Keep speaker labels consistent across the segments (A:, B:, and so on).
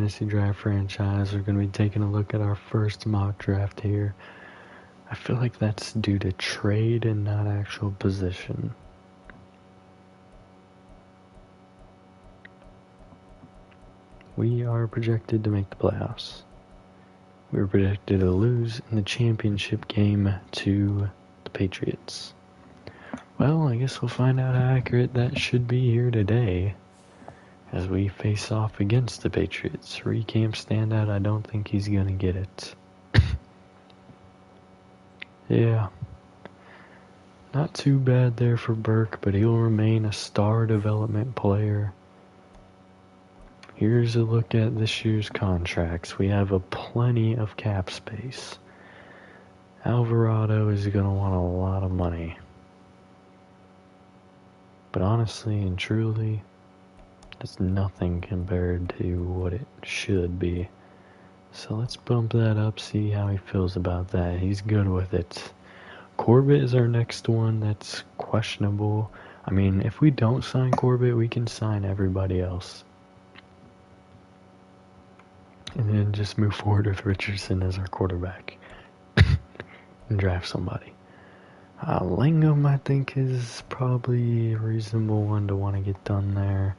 A: Fantasy Draft franchise. We're going to be taking a look at our first mock draft here. I feel like that's due to trade and not actual position. We are projected to make the playoffs. We were projected to lose in the championship game to the Patriots. Well, I guess we'll find out how accurate that should be here today as we face off against the Patriots. Recamp standout, I don't think he's going to get it. Yeah. Not too bad there for Burke, but he'll remain a star development player. Here's a look at this year's contracts. We have plenty of cap space. Alvarado is going to want a lot of money. But honestly and truly, it's nothing compared to what it should be. So let's bump that up, see how he feels about that. He's good with it. Corbett is our next one that's questionable. I mean, if we don't sign Corbett, we can sign everybody else. And then just move forward with Richardson as our quarterback. And draft somebody. Langham, I think, is probably a reasonable one to want to get done there.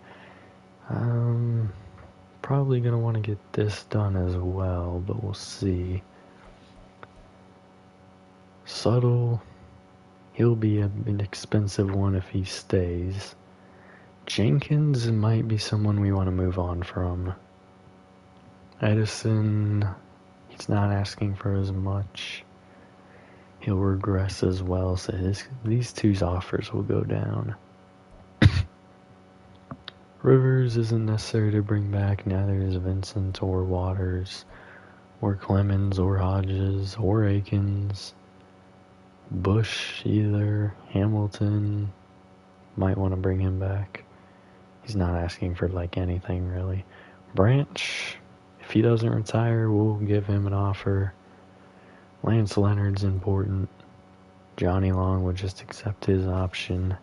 A: Probably going to want to get this done as well, but we'll see. Subtle, he'll be an expensive one if he stays. Jenkins might be someone we want to move on from. Edison, he's not asking for as much. He'll regress as well, so these two's offers will go down. Rivers isn't necessary to bring back, neither is Vincent or Waters, or Clemens or Hodges or Akins. Bush either. Hamilton, might want to bring him back. He's not asking for anything really. Branch, if he doesn't retire, we'll give him an offer. Lance Leonard's important. Johnny Long would just accept his option.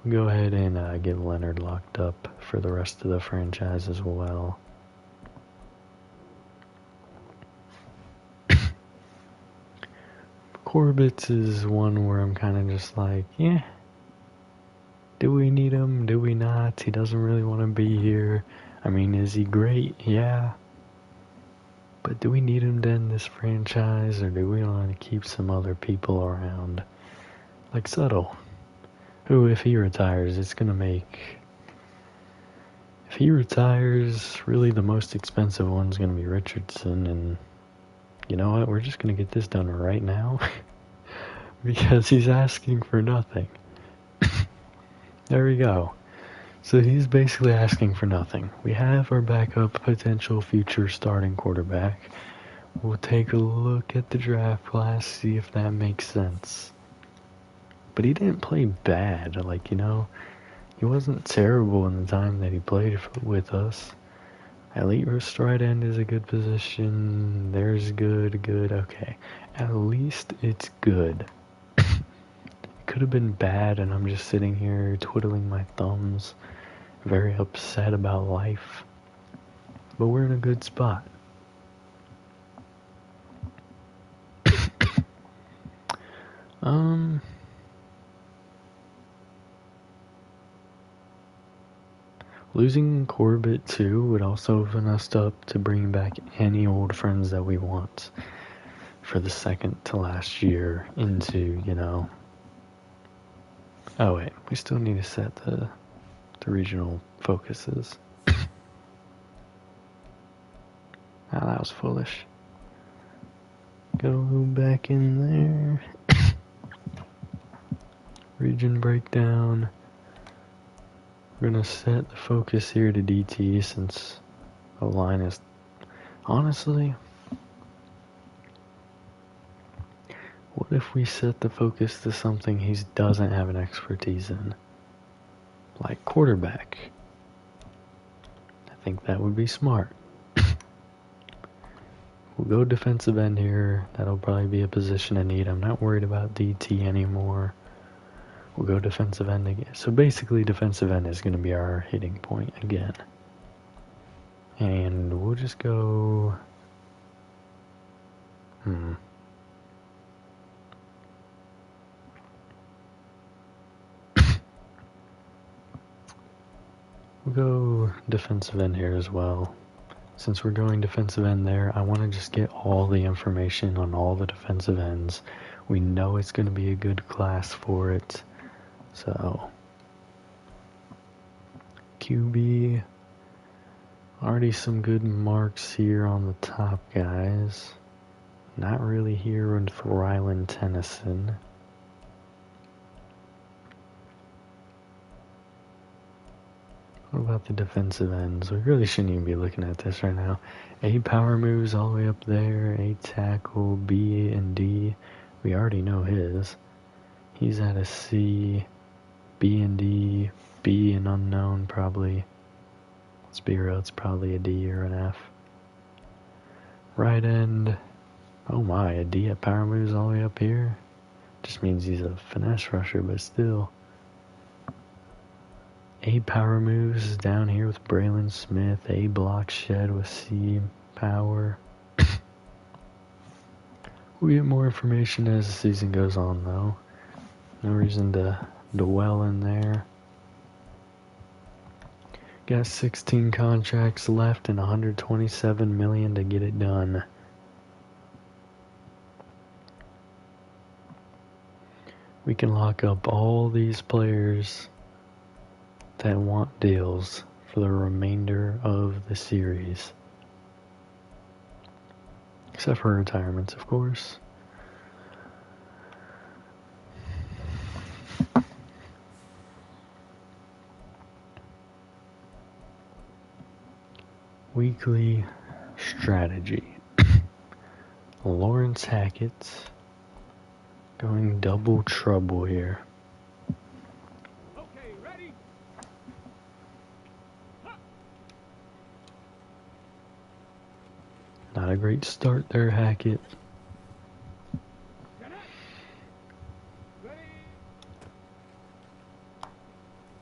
A: We'll go ahead and get Leonard locked up for the rest of the franchise as well. Corbett's is one where I'm kind of just like, yeah. Do we need him? Do we not? He doesn't really want to be here. I mean, is he great? Yeah. But do we need him to end this franchise, or do we want to keep some other people around? Like Subtle, who, if he retires, it's going to make... If he retires, really the most expensive one's going to be Richardson, and you know what? We're just going to get this done right now, because he's asking for nothing. There we go. So he's basically asking for nothing. We have our backup potential future starting quarterback. We'll take a look at the draft class, see if that makes sense. But he didn't play bad, he wasn't terrible in the time that he played with us. Elite stride end is a good position. There's good, okay. At least it's good. Could have been bad, and I'm just sitting here twiddling my thumbs, very upset about life, but we're in a good spot. Losing Corbett too would also open us up to bring back any old friends that we want for the second to last year into, Oh wait, we still need to set the regional focuses. That was foolish. Go back in there. Region breakdown. We're gonna set the focus here to DT since the line is... Honestly, what if we set the focus to something he doesn't have an expertise in? Like quarterback. I think that would be smart. We'll go defensive end here. That'll probably be a position of need. I'm not worried about DT anymore. We'll go defensive end again. So basically defensive end is going to be our hitting point again. And just go... We'll go defensive end here as well. Since we're going defensive end there, I want to just get all the information on all the defensive ends. We know it's going to be a good class for it. So, QB, already some good marks here on the top guys. Not really here in Ryland Tennyson. What about the defensive ends? We really shouldn't even be looking at this right now. A power moves all the way up there. A tackle, B and D. We already know his. He's at a C, B and D, B and unknown probably. Let's be real, it's probably a D or an F. Right end. Oh my, a D at power moves all the way up here? Just means he's a finesse rusher, but still. A power moves down here with Braylon Smith. A block shed with C power. We'll get more information as the season goes on though. No reason to dwell in there. Got 16 contracts left and $127 million to get it done. We can lock up all these players that want deals for the remainder of the series. Except for retirements, of course. Weekly strategy. Lawrence Hackett going double trouble here.
B: Okay, ready?
A: Not a great start there, Hackett.
B: Ready?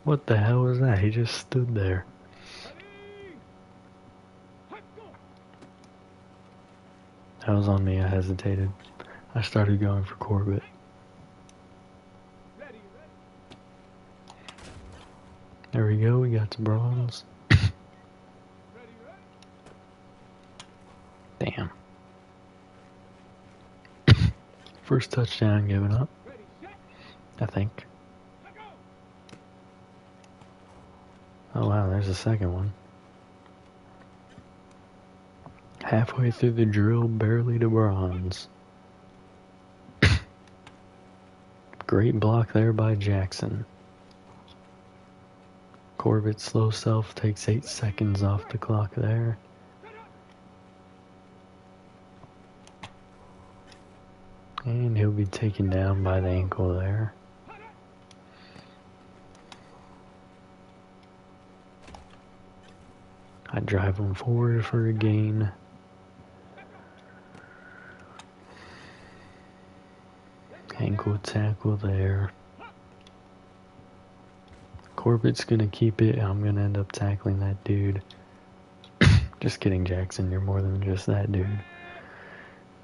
A: What the hell was that? He just stood there.
B: Ready? Go.
A: That was on me, I hesitated. I started going for Corbett.
B: Ready, ready.
A: There we go, we got to bronze.
B: Ready, ready.
A: Damn. First touchdown given up,
B: Ready, set.
A: I think.
B: Let go.
A: Oh wow, there's a second one. Halfway through the drill, barely to bronze. Great block there by Jackson. Corbett's slow self takes 8 seconds off the clock there. And he'll be taken down by the ankle there. I drive him forward for a gain. Ankle tackle there. Corbett's gonna keep it. I'm gonna end up tackling that dude. Just kidding, Jackson. You're more than just that dude.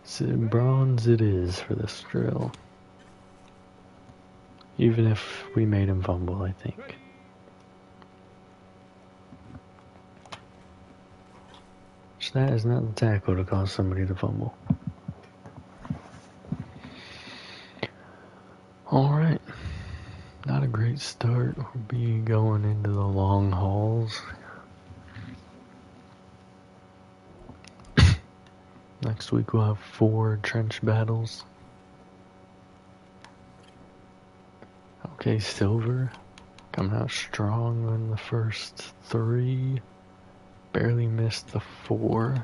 A: So bronze it is for this drill. Even if we made him fumble, I think. So that is not the tackle to cause somebody to fumble. Alright. Not a great start. We'll be going into the long hauls. Next week we'll have 4 trench battles. Okay, Silver coming out strong in the first 3. Barely missed the 4.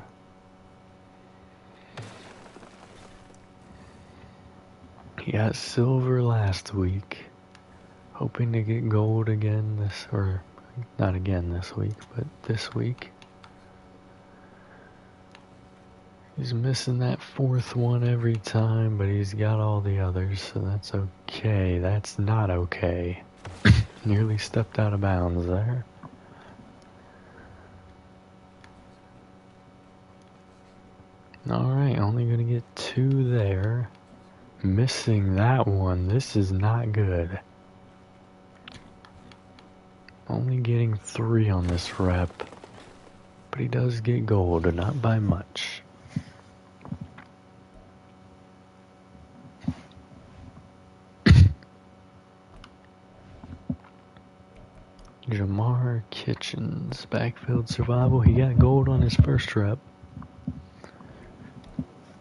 A: He got silver last week. Hoping to get gold again not again this week, but this week. He's missing that 4th one every time, but he's got all the others, so that's okay. That's not okay. Nearly stepped out of bounds there. Alright, only gonna get 2 there. Missing that one. This is not good. Only getting 3 on this rep. But he does get gold, not by much. Jamar Kitchens, backfield survival. He got gold on his first rep.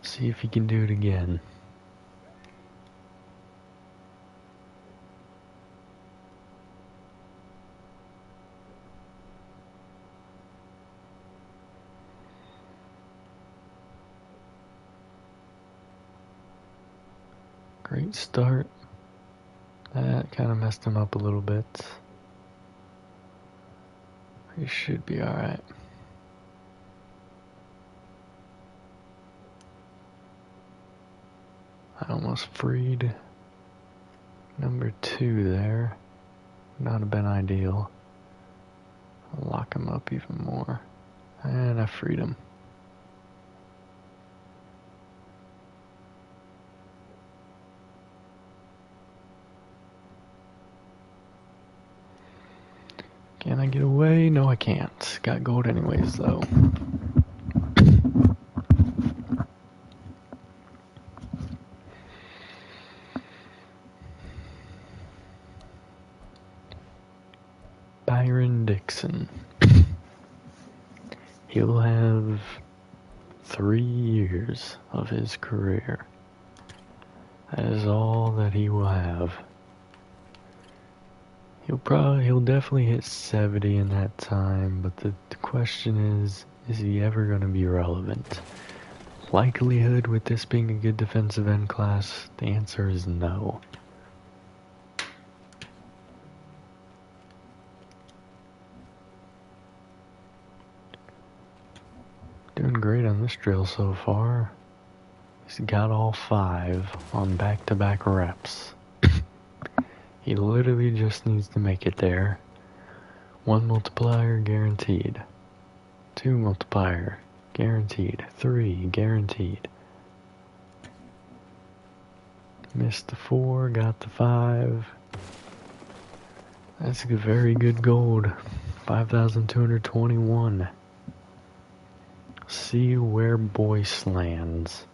A: See if he can do it again. Great start. That kind of messed him up a little bit. He should be alright. I almost freed number 2 there. Not have been ideal. I'll lock him up even more. And I freed him. Can I get away? No, I can't. Got gold anyways, though. Byron Dixon. He'll have 3 years of his career. That is all that he will have. He'll definitely hit 70 in that time, but the question is he ever going to be relevant? Likelihood with this being a good defensive end class, the answer is no. Doing great on this drill so far. He's got all 5 on back-to-back reps. He literally just needs to make it there. 1 multiplier guaranteed. 2 multiplier guaranteed. 3 guaranteed. Missed the 4, got the 5. That's a very good gold. 5,221. See where Boyce lands.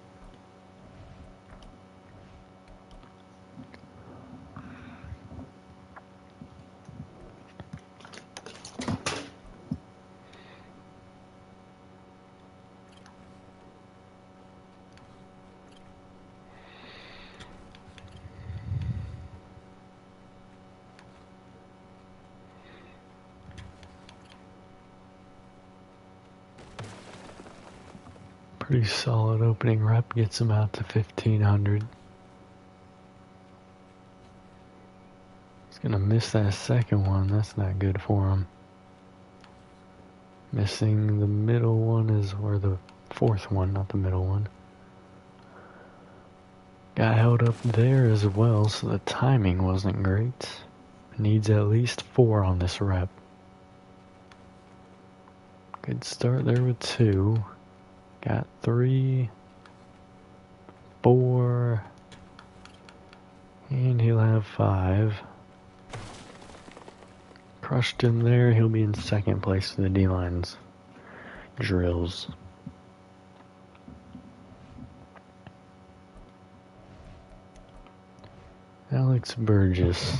A: Pretty solid opening rep, gets him out to 1,500. He's gonna miss that second one, that's not good for him. Missing the middle one or the 4th one, not the middle one. Got held up there as well, so the timing wasn't great. Needs at least 4 on this rep. Good start there with 2. Got 3, 4, and he'll have 5. Crushed him there, he'll be in 2nd place in the D-Lines drills. Alex Burgess.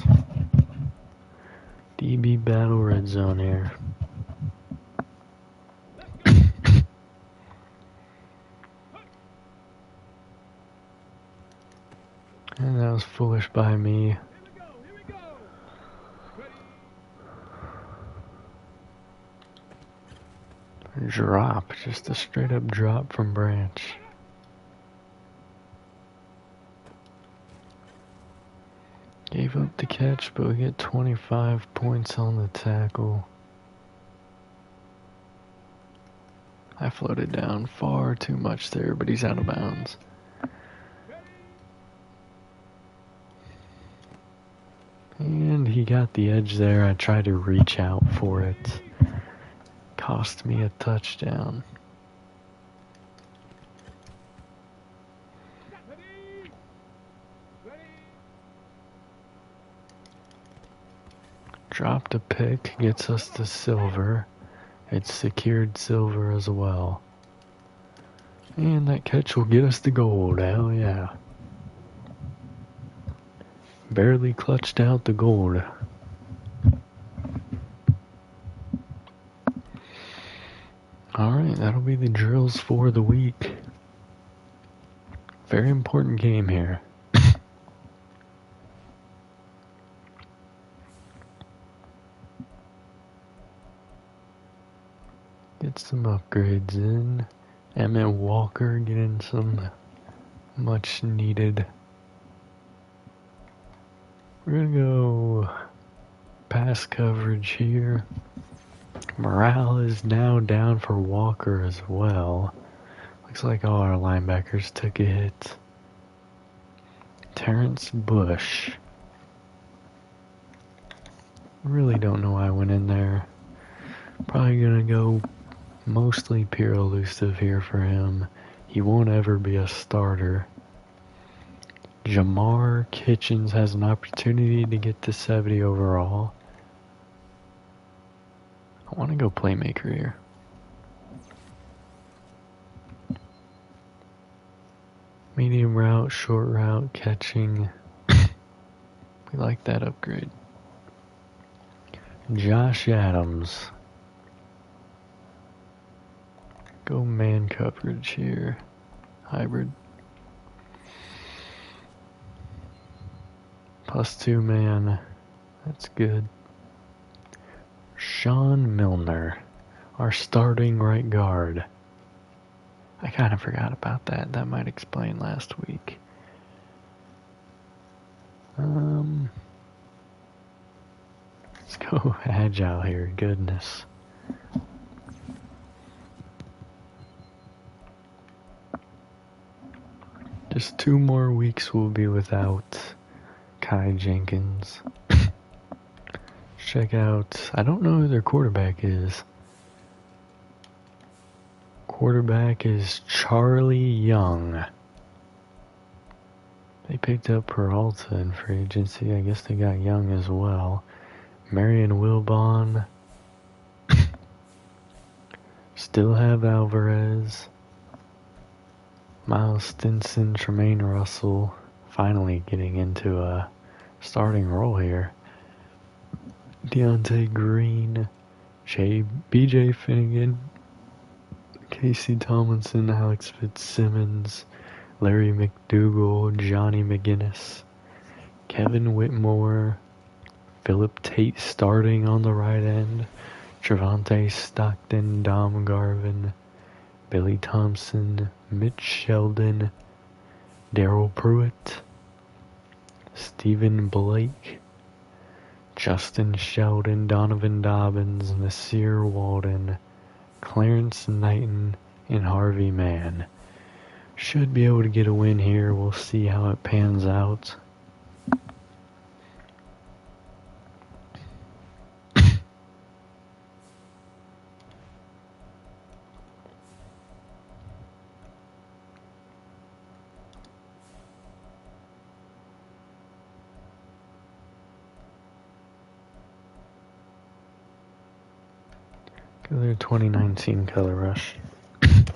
A: DB Battle Red Zone here. And that was foolish by me.
B: Here we go. Ready?
A: Drop, just a straight up drop from Branch. Gave up the catch, but we get 25 points on the tackle. I floated down far too much there, but he's out of bounds. And he got the edge there. I tried to reach out for it. Cost me a touchdown. Dropped a pick, gets us to silver. It's secured silver as well. And that catch will get us to gold, hell yeah. Barely clutched out the gold. Alright, that'll be the drills for the week. Very important game here. Get some upgrades in. Emmett Walker getting some much needed. We're gonna go pass coverage here. Morale is now down for Walker as well. Looks like all our linebackers took a hit. Terrence Bush. Really don't know why I went in there. Probably gonna go mostly pure elusive here for him. He won't ever be a starter. Jamar Kitchens has an opportunity to get to 70 overall. I want to go playmaker here. Medium route, short route, catching. We like that upgrade. Josh Adams. Go man coverage here. Hybrid. +2 man. That's good. Sean Milner, our starting right guard. I kind of forgot about that. That might explain last week. Let's go agile here. Goodness. Just 2 more weeks we'll be without Kai Jenkins. Check out, I don't know who their quarterback is. Quarterback is Charlie Young. They picked up Peralta in free agency. I guess they got Young as well. Marion Wilbon. Still have Alvarez. Miles Stinson, Tremaine Russell. Finally getting into a starting role here. Deontay Green, B.J. Finnegan, Casey Tomlinson, Alex Fitzsimmons, Larry McDougal, Johnny McGinnis, Kevin Whitmore, Philip Tate starting on the right end, Trevante Stockton, Dom Garvin, Billy Thompson, Mitch Sheldon, Daryl Pruitt, Stephen Blake, Justin Sheldon, Donovan Dobbins, Nasir Walden, Clarence Knighton, and Harvey Mann. Should be able to get a win here. We'll see how it pans out. Their 2019 Color Rush.
B: It's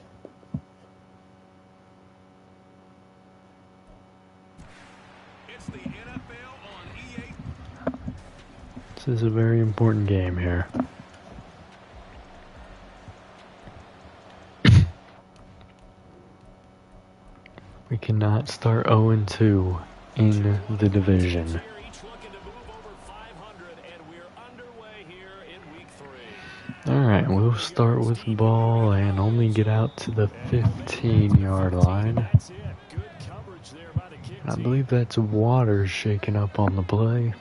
B: the NFL on EA.
A: This is a very important game here. We cannot start 0-2 in the division. Alright, we'll start with the ball and only get out to the 15-yard line. I believe that's Waters shaking up on the play.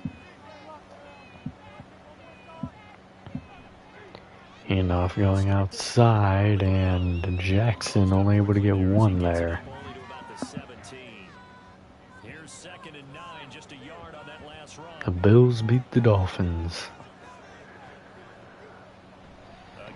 A: Handoff going outside, and Jackson only able to get 1 there. The Bills beat the Dolphins.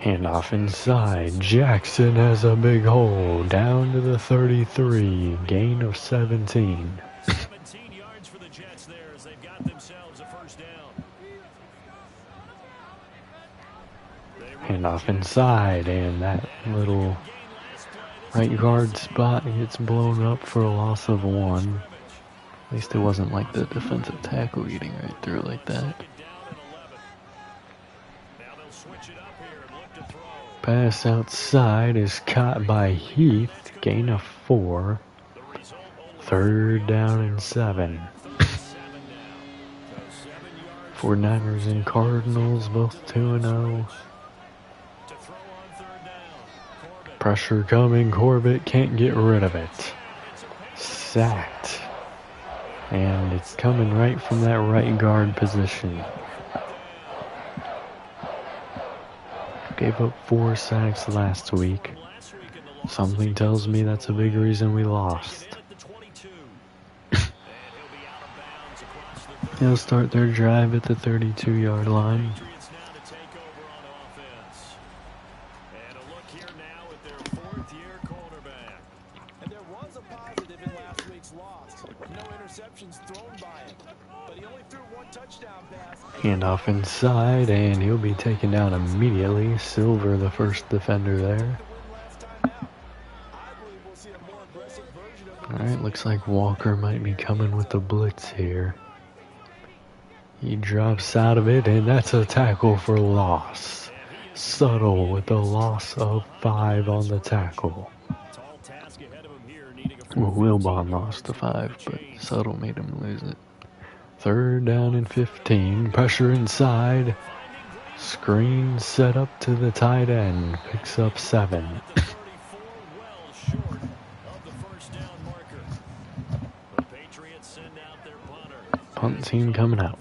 A: Handoff inside. Jackson has a big hole. Down to the 33. Gain of 17.
B: 17 yards for the Jets there as they've got themselves a first down.
A: Handoff inside, and that little right guard spot gets blown up for a loss of 1. At least it wasn't like the defensive tackle getting right through like that. Pass outside is caught by Heath. Gain of 4. 3rd down and 7. 49ers and Cardinals both 2-0. Pressure coming. Corbett can't get rid of it. Sacked. And it's coming right from that right guard position. Gave up 4 sacks last week. Something tells me that's a big reason we lost. They'll start their drive at the 32-yard line. Handoff inside, and he'll be taken down immediately. Silver, the first defender there. Alright, looks like Walker might be coming with the blitz here. He drops out of it, and that's a tackle for loss. Subtle with a loss of 5 on the tackle. Well, Wilbon lost to 5, but Subtle made him lose it. 3rd down and 15. Pressure inside. Screen set up to the tight end. Picks up 7. Punt team coming out.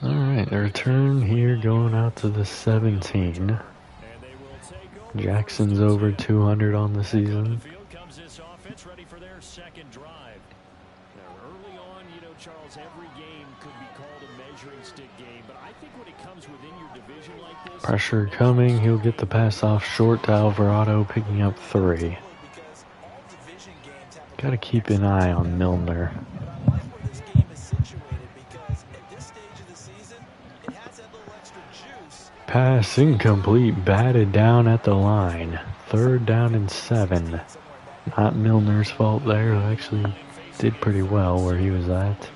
A: Alright, the return here going out to the 17. Jackson's over 200 on the season. Pressure coming, he'll get the pass off short to Alvarado, picking up 3. Gotta keep an eye on Milner. Pass incomplete, batted down at the line. 3rd down and 7. Not Milner's fault there, who actually did pretty well where he was at.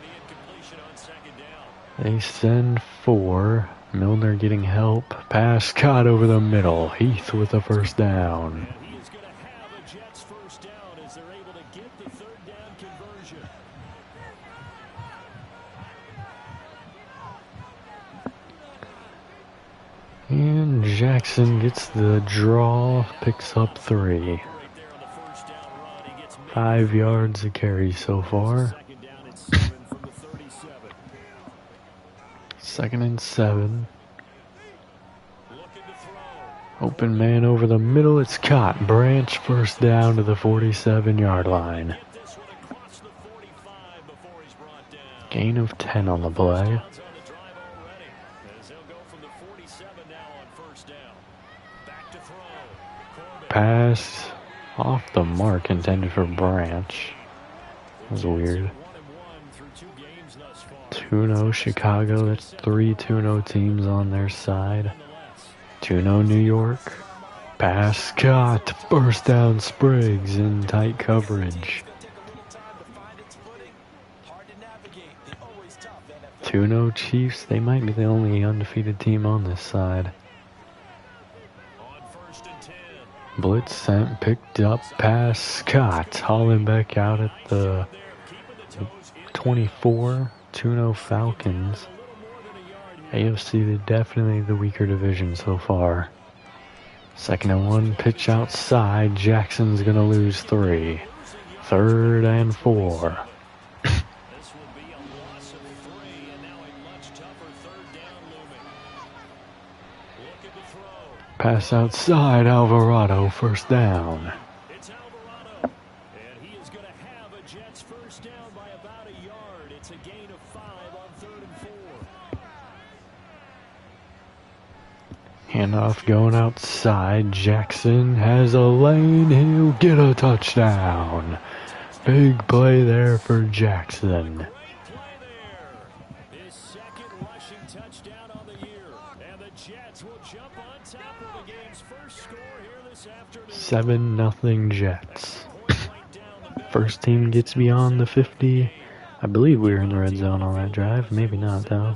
A: They send 4. Milner getting help. Pass caught over the middle. Heath with a 1st down. And Jackson gets the draw, picks up 3. 5 yards a carry so far. 2nd and 7. Open man over the middle, it's caught. Branch 1st down to the 47-yard line. Gain of 10 on the play. Pass off the mark, intended for Branch. That was weird. 2-0 Chicago, that's 3 2-0 teams on their side. 2-0 New York. Pass caught, 1st down Spriggs in tight coverage. 2-0 Chiefs, they might be the only undefeated team on this side. Blitz sent, picked up, pass caught. Hollenbeck out at the 24. 2-0 Falcons. AFC, definitely the weaker division so far. 2nd and 1, pitch outside. Jackson's gonna lose 3. 3rd and 4. Pass outside, Alvarado, 1st down.
B: It's Alvarado, and he is going to have a Jets 1st down by about a yard. It's a gain of 5 on 3rd and 4.
A: Handoff going outside. Jackson has a lane. He'll get a touchdown. Big play there for Jackson.
B: second rushing touchdown on the year. And the Jets will jump on top of the game's first score here this afternoon.
A: 7-0 Jets. First team gets beyond the 50. I believe we were in the red zone on that drive. Maybe not, though.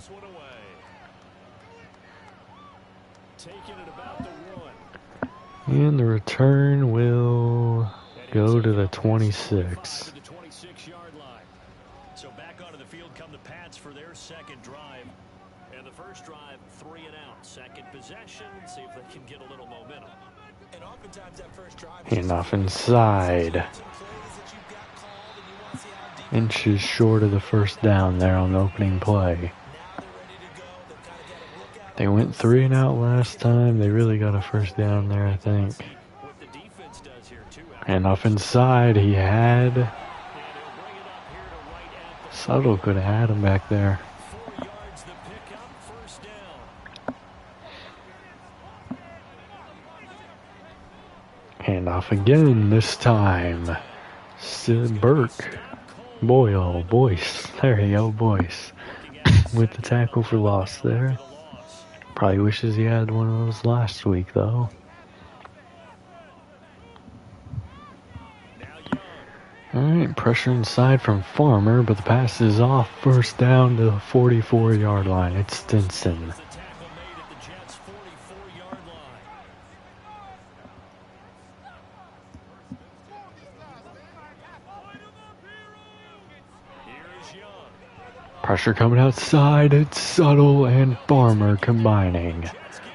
A: And the return will go to the 26.
B: So back onto the field come the Pats for their second drive. And the first drive, 3 and out. Second possession, see if they can get a little momentum. And oftentimes that first drive
A: hand off inside. Inches short of the first down there on the opening play. They went 3 and out last time. They really got a first down there, I think. And off inside, he had... Subtle could have had him back there. Hand off again this time. Sid Burke. Boyle, Boyce. There you go, Boyce. With the tackle for loss there. Probably wishes he had one of those last week, though. Alright, pressure inside from Farmer, but the pass is off. First down to the 44-yard line. It's Stinson. Pressure coming outside. It's Subtle and Farmer combining.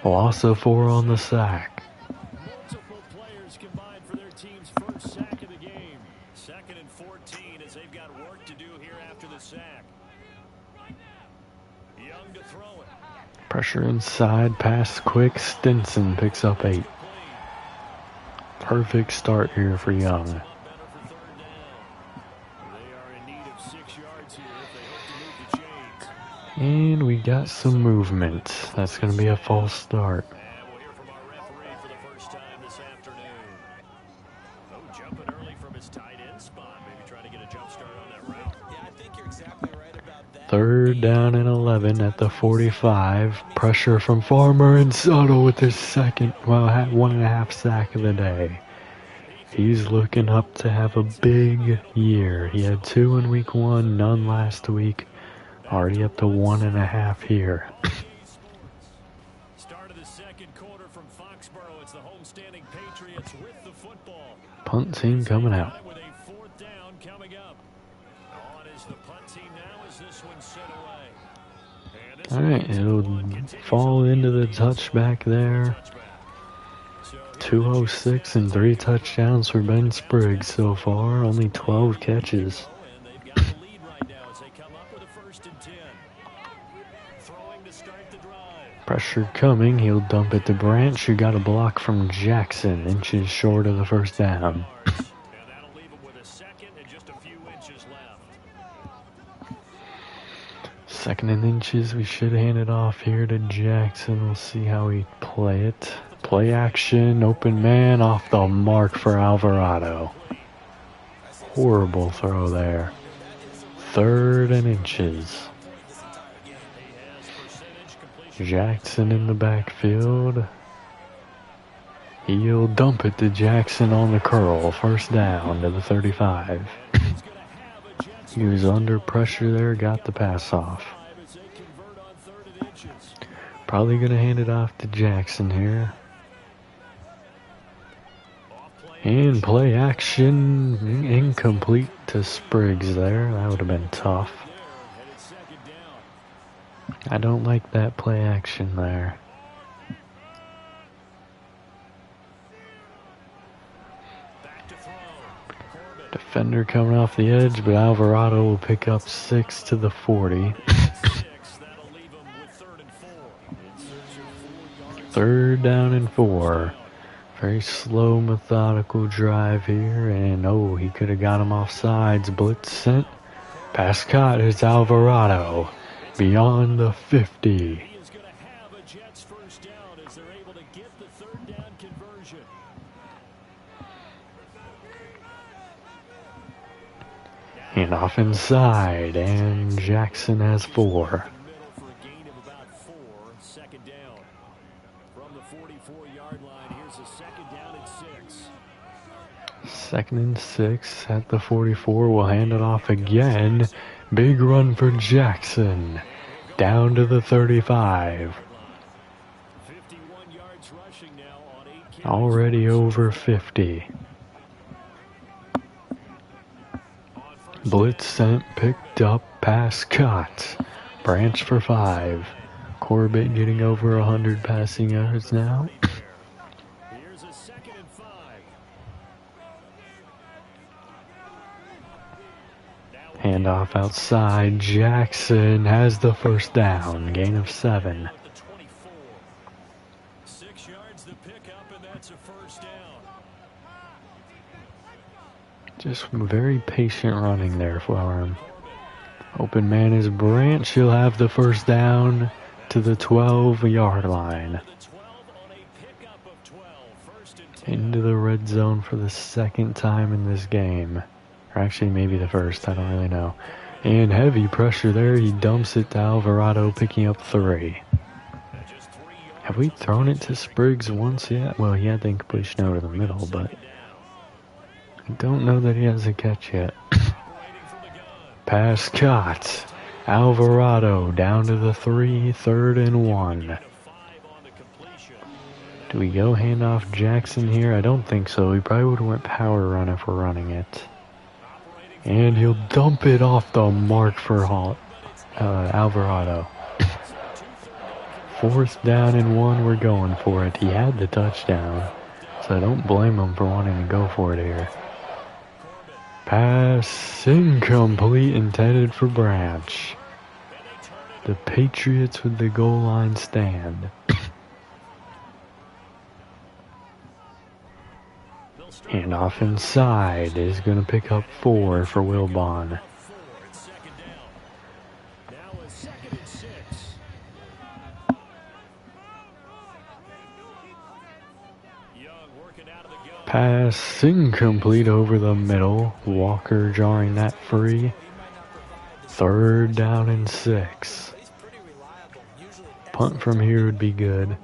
A: Loss of 4 on the sack.
B: Multiple players combined for their team's first sack of the game. 2nd and 14 as they've got work to do here after the sack. Young to throw it.
A: Pressure inside. Pass quick. Stinson picks up 8. Perfect start here for Young. And we got some movement. That's going to be a false start.
B: And we'll hear from our referee for the first time this afternoon. Oh, jumping early from his tight end spot. Maybe trying to get a jump start on that route. Yeah, I think you're exactly right about that.
A: 3rd down and 11 at the 45. Pressure from Farmer and Subtle with his second, well, 1.5 sack of the day. He's looking up to have a big year. He had 2 in week 1, none last week. Already up to 1.5 here.
B: Start of the second quarter from Foxborough. It's the homestanding Patriots with the football.
A: Punt team coming out.
B: With a 4th down coming up. On is the punt team now as this one's set away.
A: Alright, it'll fall into the touchback there. 206 and 3 touchdowns for Ben Spriggs so far. Only 12 catches. Pressure coming, he'll dump it to Branch, who got a block from Jackson, inches short of the first down. Second and inches, we should hand it off here to Jackson. We'll see how we play it. Play action, open man, off the mark for Alvarado. Horrible throw there. 3rd and inches. Jackson in the backfield. He'll dump it to Jackson on the curl. First down to the 35. He was under pressure there, got the pass off. Probably going to hand it off to Jackson here. And play action, incomplete to Spriggs there. That would have been tough. I don't like that play action there. Defender coming off the edge, but Alvarado will pick up 6 to the 40. 3rd down and 4. Very slow, methodical drive here, and oh, he could have got him off sides. Blitz sent. Pass caught. It's Alvarado. Beyond the 50.
B: He is going to have a Jets first down as they're able to get the 3rd down conversion.
A: And off inside, and Jackson has 4.
B: 44-yard line. Here's a second down and 6.
A: 2nd and 6 at the 44. We'll hand it off again. Big run for Jackson. Down to the 35.
B: 51 yards rushing now on 8 carries.
A: Already over 50. Blitz sent, picked up, pass caught. Branch for 5. Corbett getting over 100 passing yards now.
B: Here's a 2nd and 5.
A: Handoff outside. Jackson has the first down. Gain of 7.
B: At the 24. 6 yards to pick up, and that's a first down.
A: Just very patient running there for him. Open man is Branch. He'll have the first down to the 12-yard line.
B: The 12 on a pickup of 12. First and 10.
A: Into the red zone for the second time in this game. Or actually, maybe the first. I don't really know. And heavy pressure there. He dumps it to Alvarado, picking up 3. Have we thrown it to Spriggs once yet? Well, he had the incompletion over the middle, but I don't know that he has a catch yet. Pass caught. Alvarado down to the 3, 3rd and 1. Do we go handoff Jackson here? I don't think so. We probably would have went power run if we're running it. And he'll dump it off the mark for Alvarado. 4th down and 1, we're going for it. He had the touchdown, so I don't blame him for wanting to go for it here. Pass incomplete, intended for Branch. The Patriots with the goal line stand. Handoff inside is going to pick up 4 for Wilbon. Pass incomplete over the middle. Walker jarring that free. 3rd down and 6. Punt from here would be good.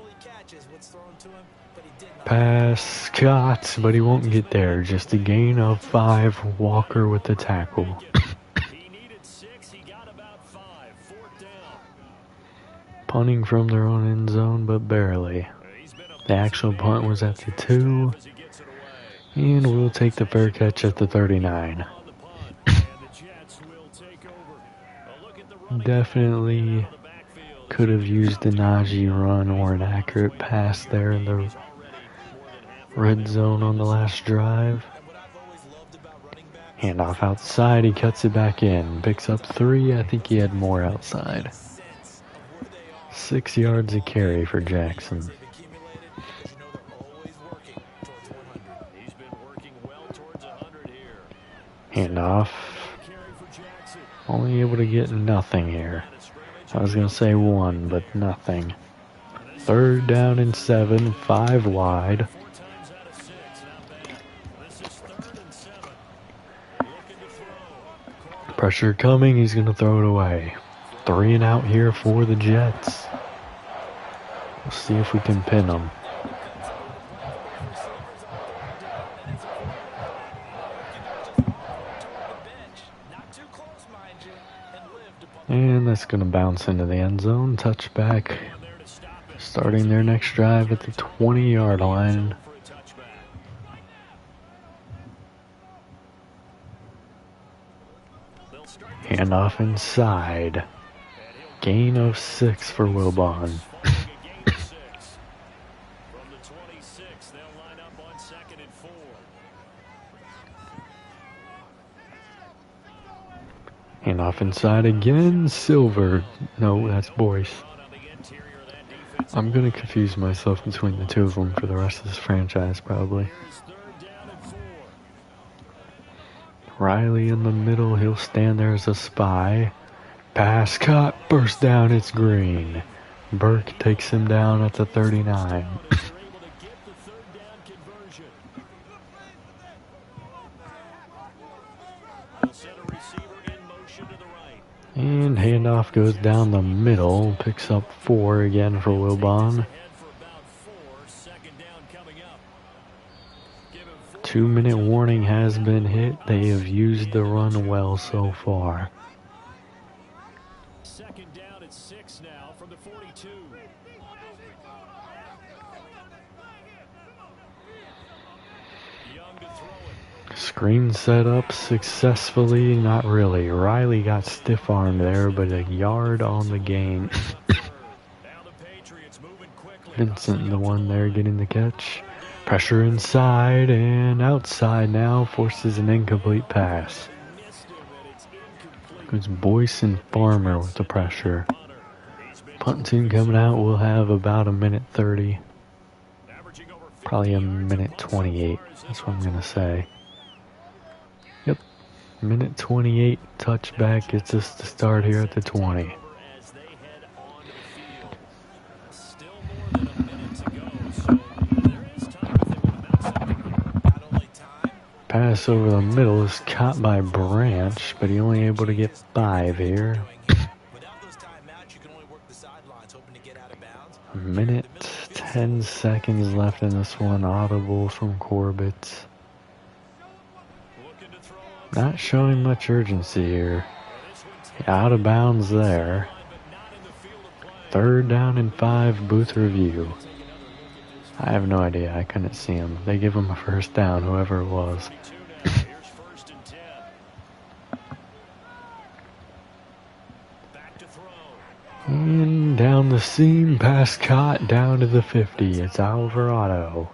A: Pass caught, but he won't get there. Just a gain of 5. Walker with the tackle.
B: He needed 6. He got about 5. 4th down.
A: Punting from their own end zone, but barely. The actual punt was at the 2. And we'll take the fair catch at the 39. Definitely could have used a Najee run or an accurate pass there in the red zone on the last drive. Handoff outside, he cuts it back in. Picks up 3, I think he had more outside. 6 yards a carry for Jackson. Handoff. Only able to get nothing here. I was going to say 1, but nothing. 3rd down and 7, 5 wide. Pressure coming, he's going to throw it away. 3 and out here for the Jets. We'll see if we can pin them. And that's going to bounce into the end zone. Touchback. Starting their next drive at the 20-yard line. Handoff inside. Gain of 6 for Wilbon. Handoff inside again. Silver. No, that's Boyce. I'm going to confuse myself between the 2 of them for the rest of this franchise, probably. Riley in the middle. He'll stand there as a spy. Pass cut. Burst down. It's Green. Burke takes him down at the 39. And handoff goes down the middle. Picks up 4 again for Wilbon. 2-minute warning has been hit. They have used the run well so far.
B: Second down at 6 now from the 42. Young to throw it.
A: Screen set up successfully. Not really. Riley got stiff-armed there, but a yard on the gain. Vincent, the one there getting the catch. Pressure inside and outside now, forces an incomplete pass. It's Boyce and Farmer with the pressure. Punt team coming out, we'll have about a minute 30. Probably a minute 28, that's what I'm going to say. Yep, minute 28, touchback gets us to start here at the 20. Pass over the middle is caught by Branch, but he only able to get 5 here. A minute, 10 seconds left in this one. Audible from Corbett. Not showing much urgency here. Out of bounds there. 3rd down and 5, booth review. I have no idea. I couldn't see him. They give him a first down, whoever it was. And down the seam, pass caught down to the 50. It's Alvarado.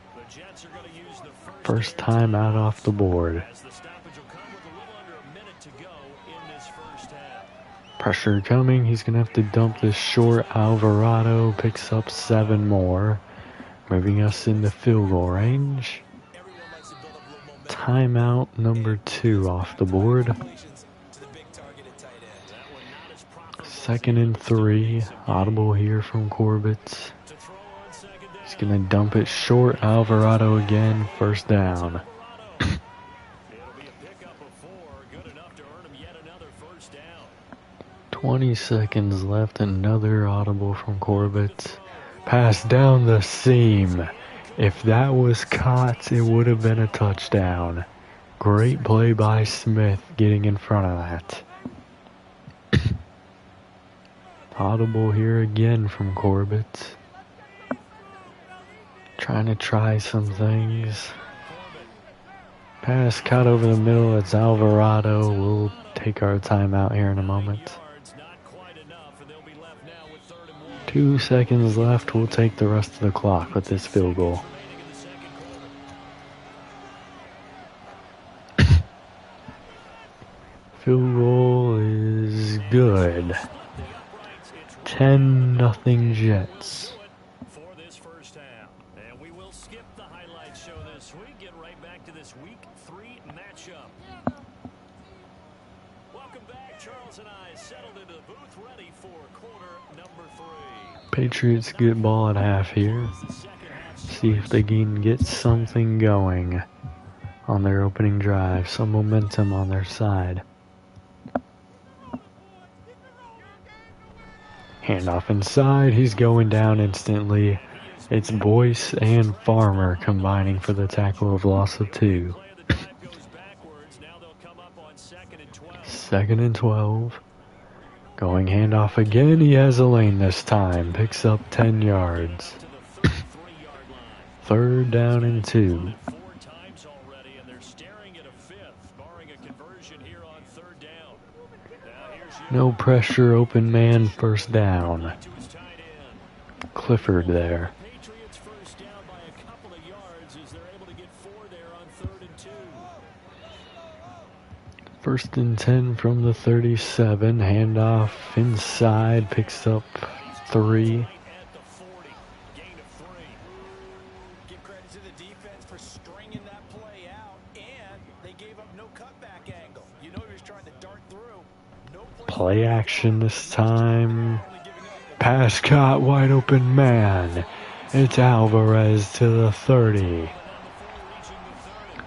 A: First time out off the board. Pressure coming. He's going to have to dump this short. Alvarado picks up 7 more. Moving us into field goal range. Timeout number 2 off the board. 2nd and 3. Audible here from Corbett. He's going to dump it short. Alvarado again. First down. 20 seconds left. Another audible from Corbett. Pass down the seam. If that was caught, it would have been a touchdown. Great play by Smith getting in front of that. Audible here again from Corbett. Trying to try some things. Pass cut over the middle. It's Alvarado. We'll take our timeout here in a moment. 2 seconds left. We'll take the rest of the clock with this field goal. Field goal is good. 10-0 Jets.
B: For this first half. And we will skip the highlights show this week. Get right back to this week 3 matchup. Welcome back. Charles and I settled into the booth ready for quarter number 3.
A: Patriots get ball at half here. See if they can get something going on their opening drive. Some momentum on their side. Handoff inside. He's going down instantly. It's Boyce and Farmer combining for the tackle of loss of 2. 2nd and 12. Going handoff again. He has a lane this time. Picks up 10 yards. 3rd down and 2. No pressure, open man, first down. Clifford there. 1st and 10 from the 37. Handoff inside, picks up 3.
B: Give credit to the defense for stringing that play out, and they gave up no cutback angle. You know he was trying to dart through.
A: Play action this time. Pass caught, wide open man. It's Alvarez to the 30.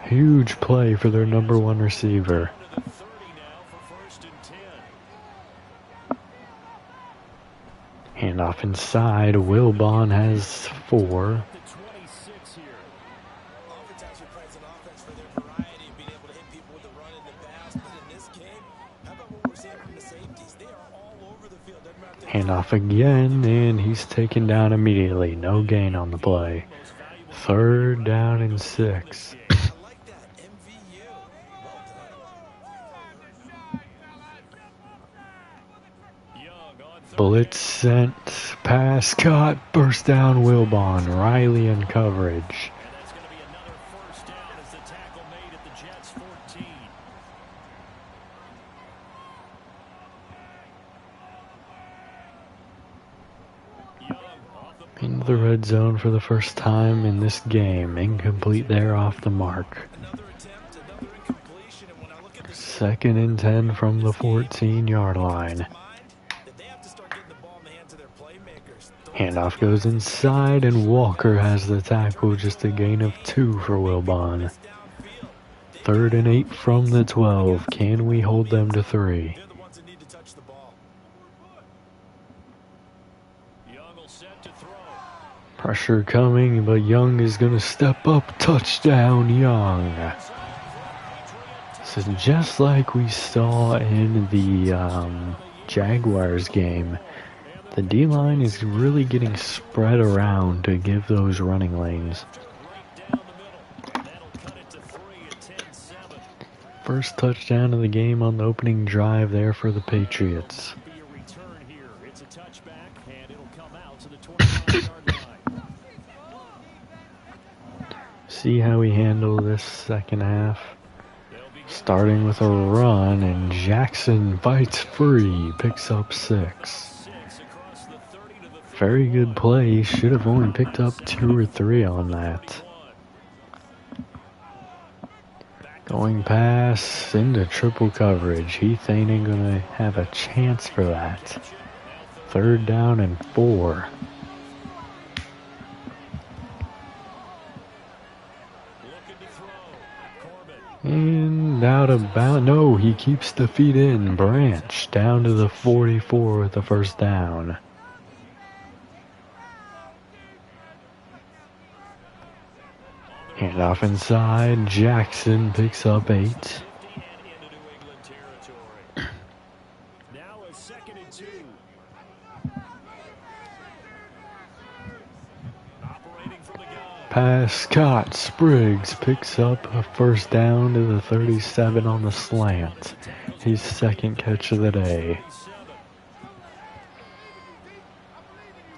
A: Huge play for their number 1 receiver. Handoff inside. Wilbon has 4. again, and he's taken down immediately. No gain on the play. 3rd down and 6. Blitz sent, pass caught, first down Wilbon, Riley in coverage.
B: That's going to be another first down as the tackle made at the Jets 14.
A: Into the red zone for the first time in this game. Incomplete there off the mark. 2nd and 10 from the 14-yard line. Handoff goes inside, and Walker has the tackle, just a gain of 2 for Wilbon. 3rd and 8 from the 12. Can we hold them to 3? Pressure coming, but Young is going to step up. Touchdown, Young. This is just like we saw in the Jaguars game. The D-line is really getting spread around to give those running lanes. First touchdown of the game on the opening drive there for the Patriots. See how we handle this second half. Starting with a run, and Jackson fights free, picks up 6. Very good play. Should have only picked up 2 or 3 on that. Going pass into triple coverage. Heath ain't gonna have a chance for that. 3rd down and 4. And out of bounds. No, he keeps the feet in. Branch down to the 44 with the first down. Handoff inside. Jackson picks up 8.
B: Now a 2nd and 2. Operating from the gun.
A: Pass caught. Spriggs picks up a first down to the 37 on the slant. His 2nd catch of the day.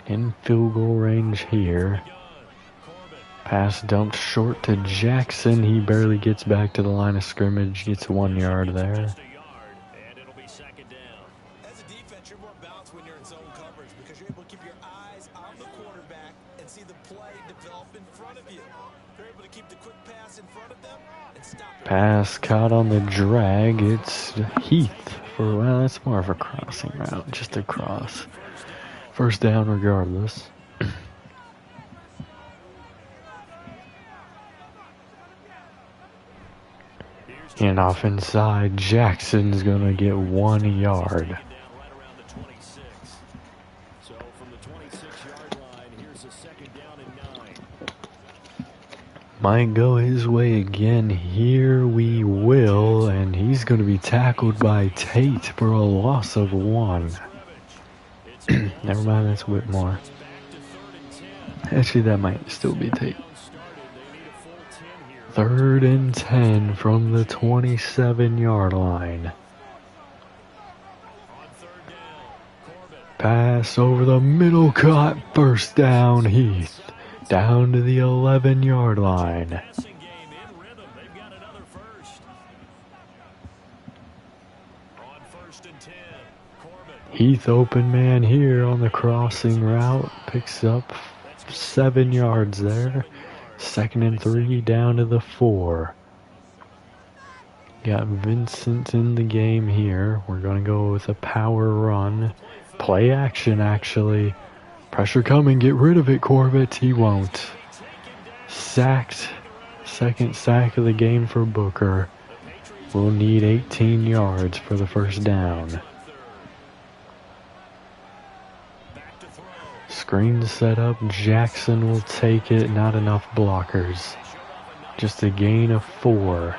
A: In field goal range here. Pass dumped short to Jackson. He barely gets back to the line of scrimmage. Gets 1 yard there.
B: And it'll be 2nd down.
C: As a defense, you're more balanced when you're in zone coverage because you're able to keep your eyes on the quarterback and see the play develop in front of you. You're able to keep the quick pass in front of them and stop it.
A: Pass caught on the drag. It's Heath for, well, that's more of a crossing route. Just a cross. First down regardless. And off inside, Jackson's gonna get 1 yard.
B: So from the 26-yard line, here's a 2nd down and 9.
A: Might go his way again. Here we will, and he's gonna be tackled by Tate for a loss of 1. Never mind, that's Whitmore. Actually, that might still be Tate. 3rd and 10 from the 27-yard line. Pass over the middle, caught, first down, Heath. Down to the 11-yard line. Heath open man here on the crossing route. Picks up 7 yards there. 2nd and 3 down to the 4. Got Vincent in the game here. We're going to go with a power run. Play action, actually. Pressure coming. Get rid of it, Corbett. He won't. Sacked. 2nd sack of the game for Booker. We'll need 18 yards for the first down. Screen set up. Jackson will take it. Not enough blockers. Just a gain of 4.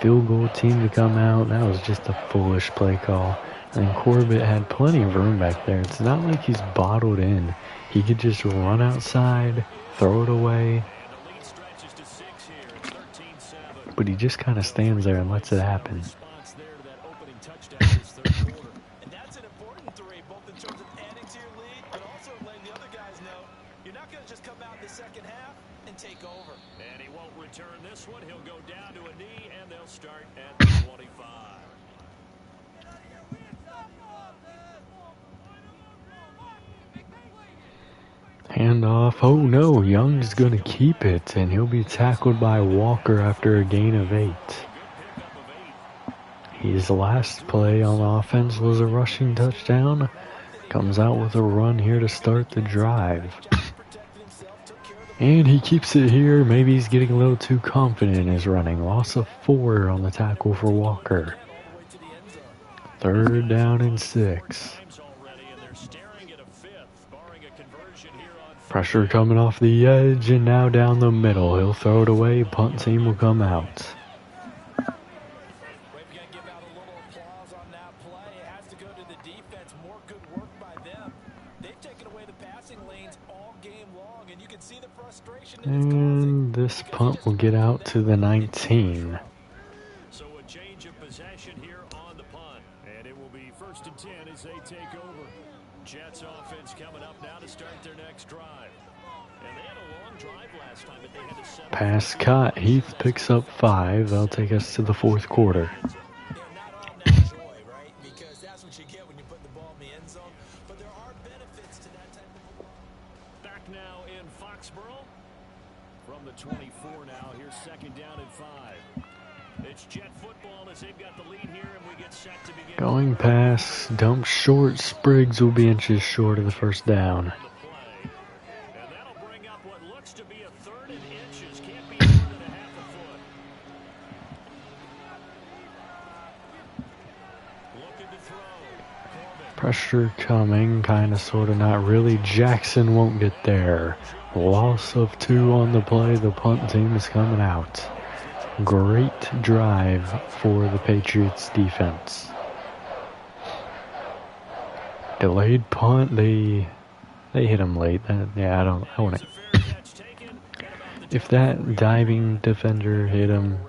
A: Field goal team to come out. That was just a foolish play call. And Corbett had plenty of room back there. It's not like he's bottled in. He could just run outside, throw it away. But he just kind of stands there and lets it happen.
C: And that's an important three, both in terms of adding to your lead, but also letting the other guys know you're not going to just come out in the second half and take over.
B: And he won't return this one. He'll go down to a knee, and they'll start at the 25.
A: Handoff. Oh no, Young's going to keep it, and he'll be tackled by Walker after a gain of 8. His last play on offense was a rushing touchdown. Comes out with a run here to start the drive. And he keeps it here. Maybe he's getting a little too confident in his running. Loss of 4 on the tackle for Walker. 3rd down and 6. Pressure coming off the edge and now down the middle. He'll throw it away. Punt team will come out.
C: We've got to give out a little applause on that play. It has to go to the defense. More good work by them. They've taken away the passing lanes all game long, and you can see the frustration.
A: And this punt will get out to the 19.
B: So a change of possession here on the punt. And it will be 1st and 10 as they take over. Jets offense coming up now to start their next drive. And they had a long drive last time, but they had to settle.
A: Pass caught. Heath picks up 5. They'll take us to the 4th quarter.
C: Yeah, not all that joy, right? Because that's what you get when you put the ball in the end zone. But there are benefits to that type of.
B: Back now in Foxborough. From the 24 now, here's 2nd down and 5. It's Jet football as they've got the lead here, and we get set to begin.
A: Going pass, dump short. Spriggs will be inches short of the 1st down.
B: And that'll bring up what looks to be a 3rd and inches. Can't be more than a half a foot. Looking to throw. Corbett.
A: Pressure coming, kind of, sort of, not really. Jackson won't get there. Loss of 2 on the play. The punt team is coming out. Great drive for the Patriots defense. Delayed punt. They hit him late. Yeah, I want to. If that diving defender hit him,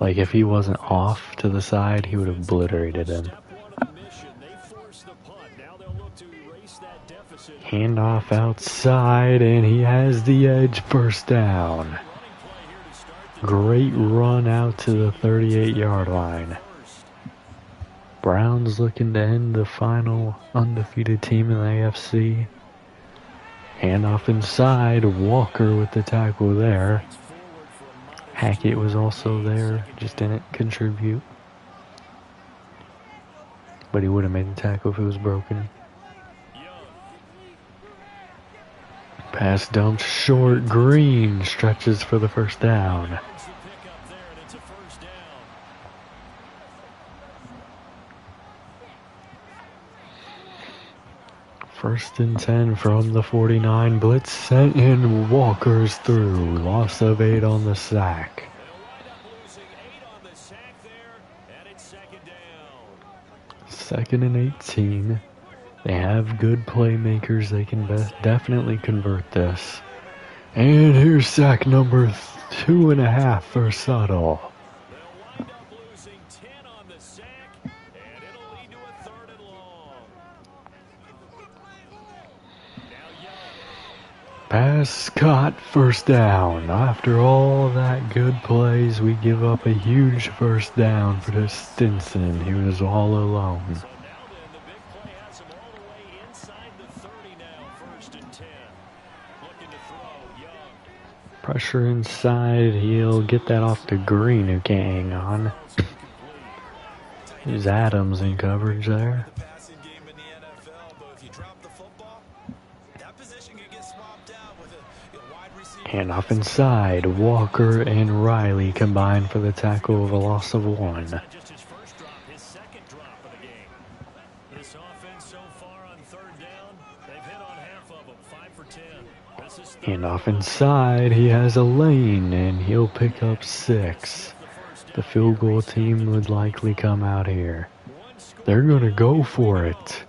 A: like if he wasn't off to the side, he would have obliterated him. Handoff outside, and he has the edge. 1st down. Great run out to the 38-yard line. Browns looking to end the final undefeated team in the AFC. Handoff inside. Walker with the tackle there. Hackett was also there, just didn't contribute. But he would have made the tackle if it was broken. Pass dumped short. Green stretches for the 1st down. 1st and 10 from the 49. Blitz sent in. Walker's through. Loss of 8 on the sack. 2nd and 18. They have good playmakers. They can definitely convert this. And here's sack number 2.5 for Suttle. Pass caught. 1st down. After all that good plays, we give up a huge 1st down for Stinson. He was all alone. Pressure inside. He'll get that off to Green, who can't hang on. There's Adams in coverage there. Handoff inside. Walker and Riley combined for the tackle of a loss of 1.
B: Just his 1st drop, his 2nd drop of the game. This offense so far on 3rd down, they've hit on half of them, 5 for 10. This is
A: Handoff inside. He has a lane, and he'll pick up 6. The field goal team would likely come out here. They're going to go for it.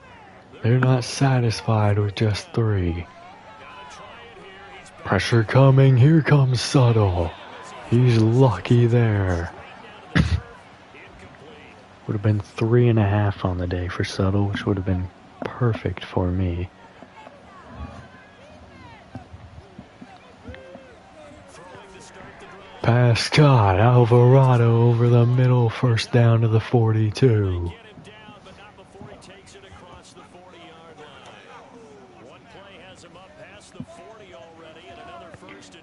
A: They're not satisfied with just 3. Pressure coming. Here comes Suttle. He's lucky there. Would have been 3.5 on the day for Suttle, which would have been perfect for me. Pass caught. Alvarado over the middle. First down to the 42.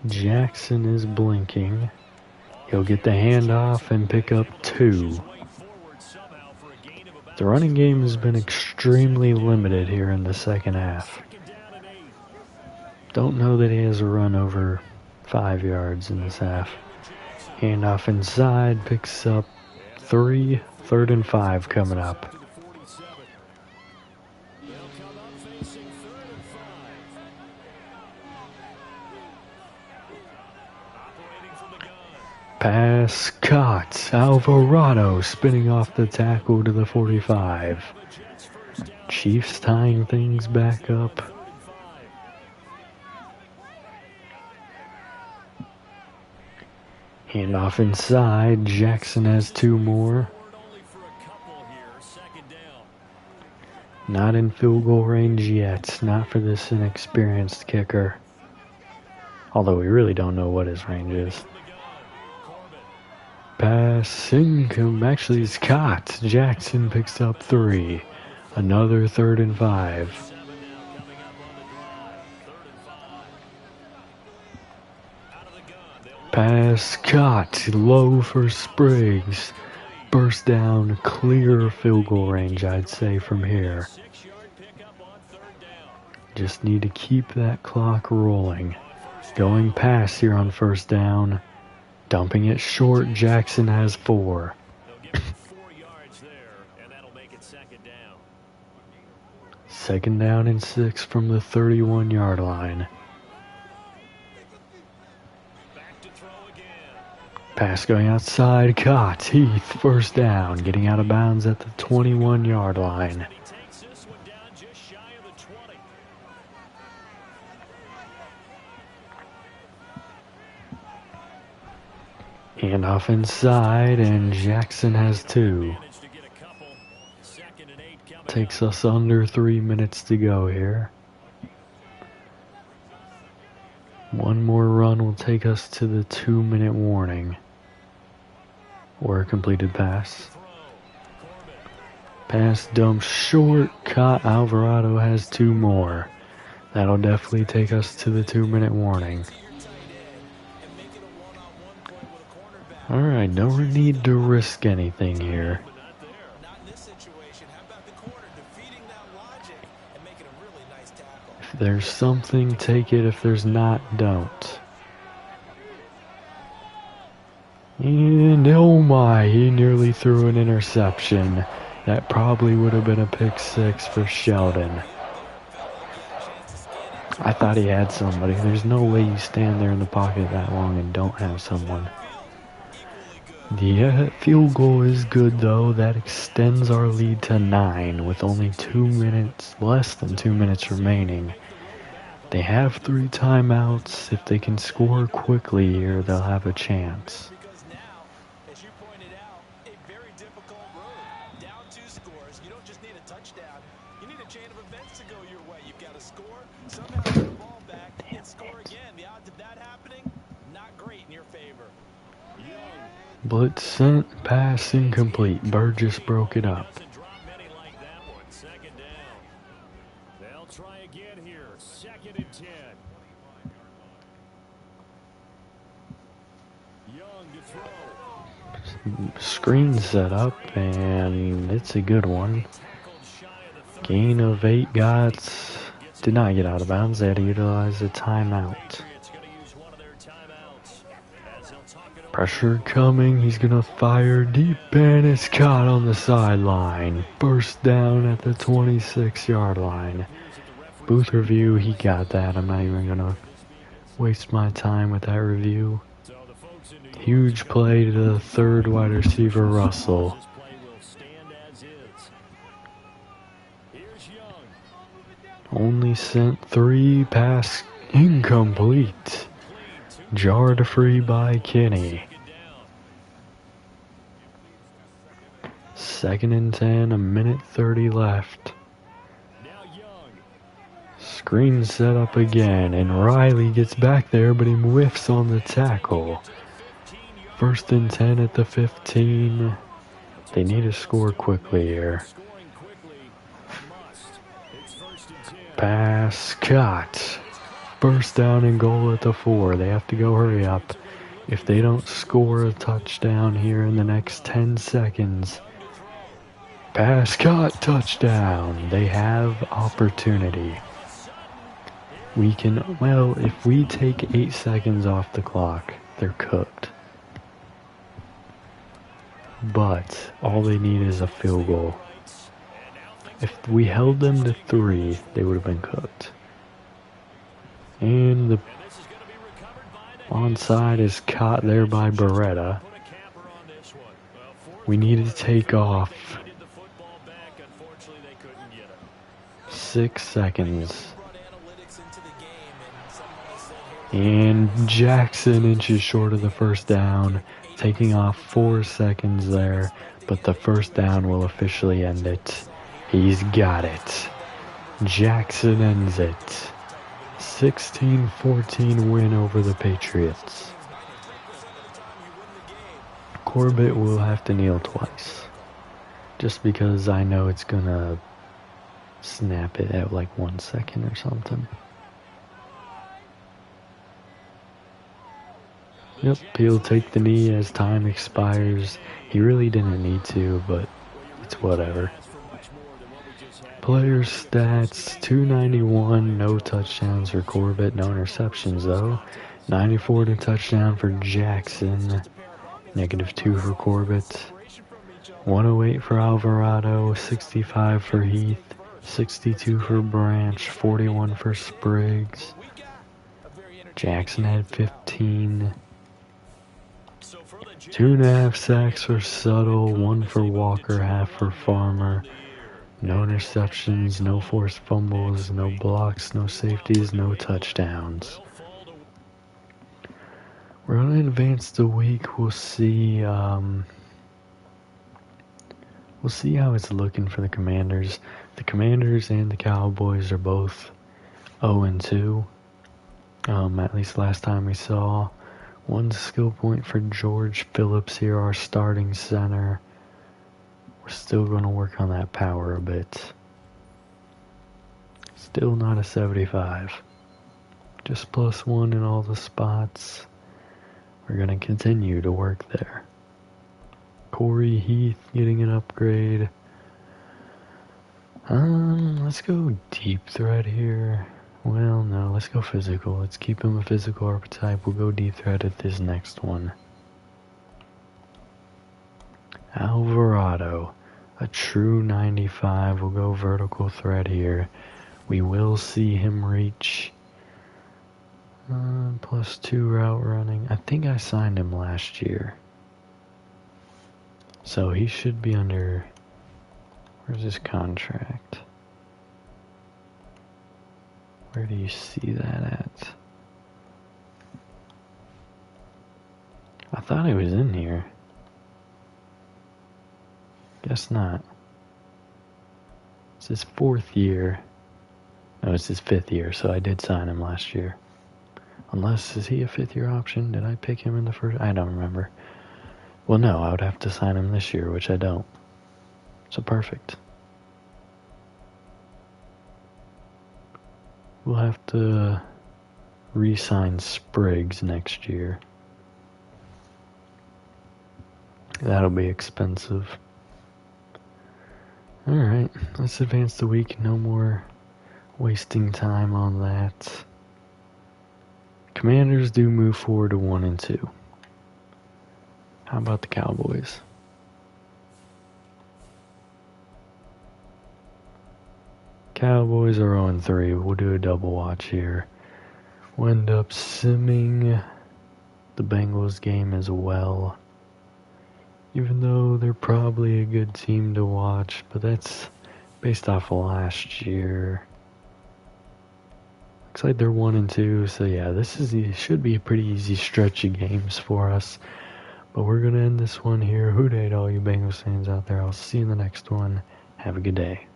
A: Jackson is blinking. He'll get the handoff and pick up 2. The running game has been extremely limited here in the second half. Don't know that he has a run over 5 yards in this half. Handoff inside, picks up 3, 3rd and 5 coming up. Pass caught. Alvarado spinning off the tackle to the 45. Chiefs tying things back up. Handoff inside. Jackson has 2 more. Not in field goal range yet. Not for this inexperienced kicker. Although we really don't know what his range is. Passing, actually is caught. Jackson picks up 3. Another 3rd and 5. Pass caught. Low for Spriggs. Burst down, clear field goal range, I'd say, from here. Just need to keep that clock rolling. Going past here on 1st down. Dumping it short, Jackson has 4. Second down and 6 from the 31-yard line. Pass going outside, caught. Heath, 1st down, getting out of bounds at the 21-yard line. Handoff inside, and Jackson has 2. Takes us under 3 minutes to go here. One more run will take us to the 2-minute warning. Or a completed pass. Pass dump short, caught. Alvarado has 2 more. That'll definitely take us to the 2-minute warning. Alright, don't need to risk anything here. If there's something, take it. If there's not, don't. And oh my, he nearly threw an interception. That probably would have been a pick 6 for Sheldon. I thought he had somebody. There's no way you stand there in the pocket that long and don't have someone. The field goal is good though. That extends our lead to 9 with only 2 minutes, less than 2 minutes remaining. They have 3 timeouts. If they can score quickly here, they'll have a chance.
C: Because now, as you pointed out, a very difficult road. Down 2 scores. You don't just need a touchdown. You need a chain of events to go your way. You've got to score, somehow get the ball back, and score again. The odds of that happening, not great in your favor.
A: Blitz sent, pass incomplete. Burgess broke it up.
B: They'll try again here. 2nd and 10. Young to throw.
A: Screen set up, and it's a good one. Gain of 8 yards. Did not get out of bounds. They had to utilize a timeout. Pressure coming. He's going to fire deep, and it's caught on the sideline. Burst down at the 26-yard line. Booth review, he got that. I'm not even going to waste my time with that review. Huge play to the 3rd wide receiver, Russell. Only sent 3, pass incomplete. Jarred free by Kenny. 2nd and 10, a minute 30 left. Screen set up again, and Riley gets back there, but he whiffs on the tackle. 1st and 10 at the 15. They need to score quickly here. Pass caught. 1st down and goal at the 4. They have to go hurry up. If they don't score a touchdown here in the next 10 seconds, pass caught, touchdown. They have opportunity. We can, well, if we take 8 seconds off the clock, they're cooked. But all they need is a field goal. If we held them to 3, they would have been cooked. And the onside is caught there by Beretta. We need to take off. 6 seconds. And Jackson inches short of the 1st down, taking off 4 seconds there, but the 1st down will officially end it. He's got it. Jackson ends it. 16-14 win over the Patriots. Corbett will have to kneel twice, just because I know it's gonna snap it at like 1 second or something. Yep, he'll take the knee as time expires. He really didn't need to, but it's whatever. Player stats, 291, no touchdowns for Corbett, no interceptions though. 94 to touchdown for Jackson, -2 for Corbett. 108 for Alvarado, 65 for Heath, 62 for Branch, 41 for Spriggs. Jackson had 15. 2.5 sacks for Suttle, 1 for Walker, half for Farmer. No interceptions, no forced fumbles, no blocks, no safeties, no touchdowns. We're going to advance the week. We'll see how it's looking for the Commanders. The Commanders and the Cowboys are both 0-2. At least last time we saw. 1 skill point for George Phillips here, our starting center. We're still going to work on that power a bit. Still not a 75. Just +1 in all the spots. We're going to continue to work there. Corey Heath getting an upgrade. Let's go deep threat here. Well, no, let's go physical. Let's keep him a physical archetype. We'll go deep threat at this next one. Alvarado, a true 95. We'll go vertical threat here. We will see him reach +2 route running. I think I signed him last year. So he should be under... Where's his contract? Where do you see that at? I thought it was in here. Guess not. It's his 4th year. No, it's his 5th year, so I did sign him last year. Unless, is he a 5th year option? Did I pick him in the first? I don't remember. Well, no, I would have to sign him this year, which I don't. So perfect. We'll have to re-sign Spriggs next year. That'll be expensive. Alright, let's advance the week. No more wasting time on that. Commanders do move forward to 1-2. How about the Cowboys? Cowboys are 0-3. We'll do a double watch here. We'll end up simming the Bengals game as well. Even though they're probably a good team to watch, but that's based off of last year. Looks like they're 1-2, so yeah, should be a pretty easy stretch of games for us. But we're gonna end this one here. Who dey to all you Bengals fans out there. I'll see you in the next one. Have a good day.